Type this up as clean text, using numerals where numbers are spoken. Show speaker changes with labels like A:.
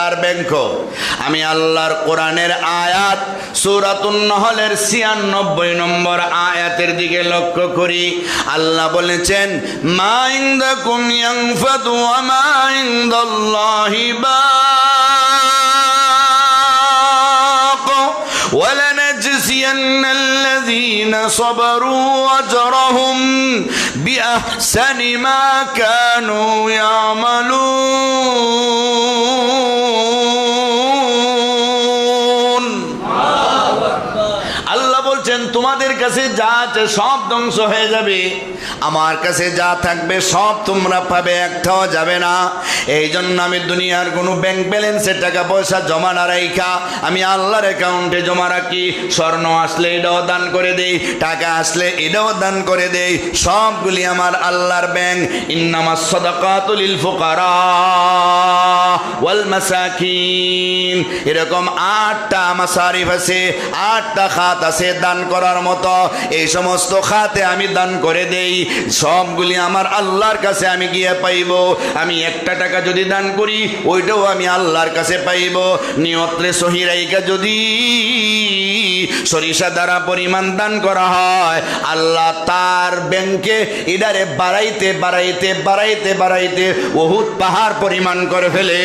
A: আল্লাহর ব্যাংক। আমি আল্লাহর কোরআনের আয়াত সূরাতুন নহলের ৯৬ নম্বর আয়াতের দিকে লক্ষ্য করি। আল্লাহ বলেছেন, মা ইনদাকুম ইয়ানফাদু ওয়া মা ইনদাল্লাহি বাক ওয়ালানাজজিয়ান্না আল্লাযীনা সাবারু আজরাহুম বিআহসানি মা কানু ইয়ামালুন। আল্লাহ বলছেন, তোমাদের কাছে যা আছে সব ধ্বংস হয়ে যাবে, আমার কাছে যা থাকবে সব তোমরা পাবে, একটাও যাবে না। এই জন্য আমি দুনিয়ার কোনো ব্যাংক ব্যালেন্সে টাকা পয়সা জমা না রাখা আমি আল্লাহর অ্যাকাউন্টে জমা রাখি। স্বর্ণ আসলে এটাও দান করে দেই, টাকা আসলে এটাও দান করে দেই, সবগুলি আমার আল্লাহর ব্যাংক। ইন্নামাস সাদাকাতু লিল ফুকারা ওয়াল মাসাকিন, এরকম 8টা মাসারিফ আছে, 8টা খাত আছে দান করার মতো। এই সমস্ত খাতে আমি দান করে দেই, সবগুলি আমার আল্লাহর কাছে আমি গিয়ে পাইব। আমি 1টা টাকা যদি দান করি ওইটাও আমি আল্লাহর কাছে পাইব। নিয়তরে সহিরাইকা যদি সরিষা দ্বারা পরিমাণ দান করা হয়, আল্লাহ তার ব্যাংকে ইদারে বাড়াইতে বাড়াইতে বাড়াইতে বাড়াইতে উহুদ পাহাড় পরিমাণ করে ফেলে।